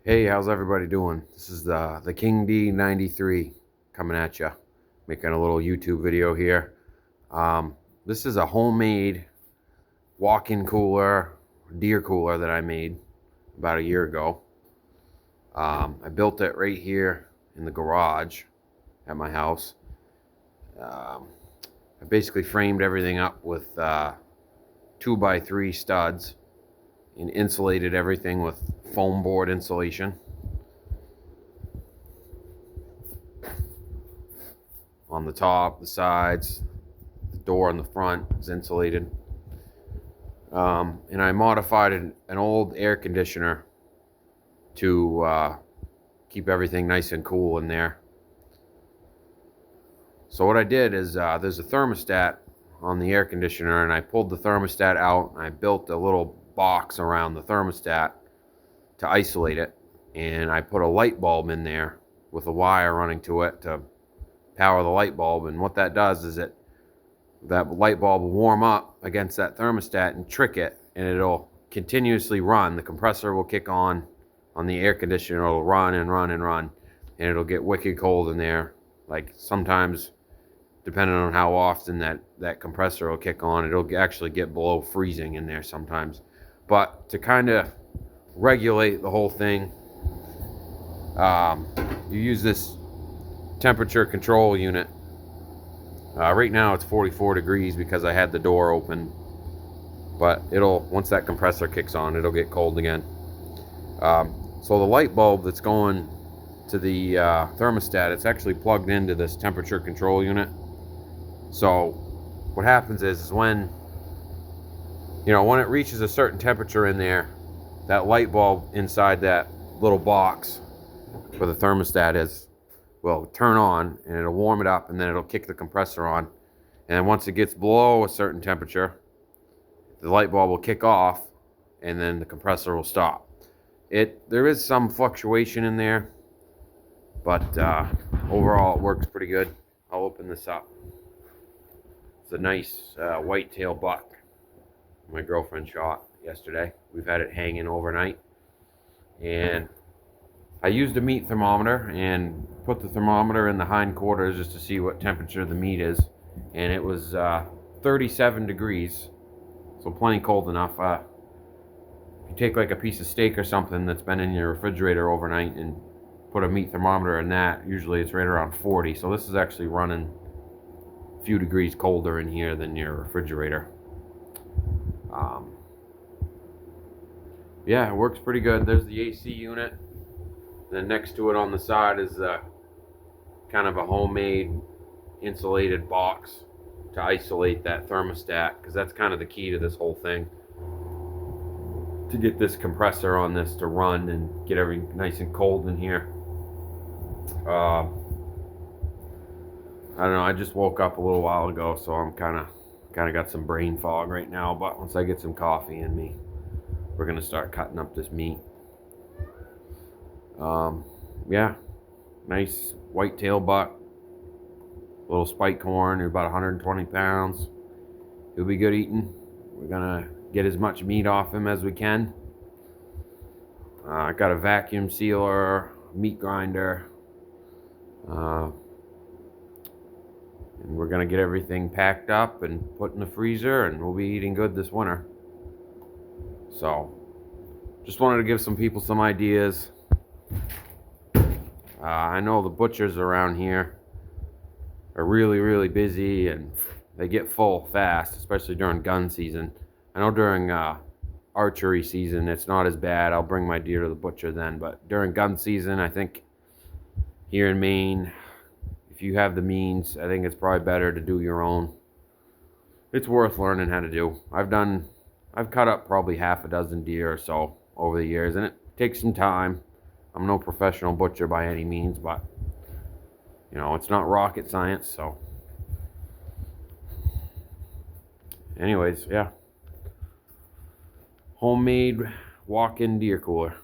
Hey, how's everybody doing? This is the King D93 coming at you, making a little YouTube video here. This is a homemade walk-in cooler, deer cooler that I made about a year ago. I built it right here in the garage at my house. I basically framed everything up with 2x3 studs and insulated everything with foam board insulation. On the top, the sides, the door in the front is insulated. And I modified an old air conditioner to keep everything nice and cool in there. So what I did is there's a thermostat on the air conditioner, and I pulled the thermostat out and I built a little box around the thermostat to isolate it, and I put a light bulb in there with a wire running to it to power the light bulb. And what that does is that light bulb will warm up against that thermostat and trick it, and it'll continuously run. The compressor will kick on the air conditioner. It'll run and run and run, and it'll get wicked cold in there. Like sometimes, depending on how often that compressor will kick on, it'll actually get below freezing in there sometimes. But to kind of regulate the whole thing, you use this temperature control unit. Right now it's 44 degrees because I had the door open, but once that compressor kicks on, it'll get cold again. So the light bulb that's going to the thermostat, it's actually plugged into this temperature control unit. So what happens is when it reaches a certain temperature in there, that light bulb inside that little box where the thermostat is will turn on, and it'll warm it up, and then it'll kick the compressor on. And once it gets below a certain temperature, the light bulb will kick off, and then the compressor will stop. There is some fluctuation in there, but overall it works pretty good. I'll open this up. It's a nice whitetail buck my girlfriend shot yesterday. We've had it hanging overnight, and I used a meat thermometer and put the thermometer in the hindquarters just to see what temperature the meat is, and it was 37 degrees, so plenty cold enough. If you take like a piece of steak or something that's been in your refrigerator overnight and put a meat thermometer in that, usually it's right around 40. So this is actually running a few degrees colder in here than your refrigerator. Yeah, it works pretty good. There's the AC unit. Then next to it on the side is kind of a homemade insulated box to isolate that thermostat, because that's kind of the key to this whole thing, to get this compressor on this to run and get everything nice and cold in here. I don't know, I just woke up a little while ago, so I'm kind of got some brain fog right now, but once I get some coffee in me, we're gonna start cutting up this meat. Yeah, nice whitetail buck, little spike horn. They're about 120 pounds. He'll be good eating. We're gonna get as much meat off him as we can. I got a vacuum sealer, meat grinder, and we're gonna get everything packed up and put in the freezer, and we'll be eating good this winter. So just wanted to give some people some ideas. I know the butchers around here are really, really busy, and they get full fast, especially during gun season. I know during archery season it's not as bad. I'll bring my deer to the butcher then, but during gun season, I think here in Maine, if you have the means, I think it's probably better to do your own. It's worth learning how to do. I've cut up probably half a dozen deer or so over the years, and it takes some time. I'm no professional butcher by any means, but it's not rocket science. So anyways, yeah, homemade walk-in deer cooler.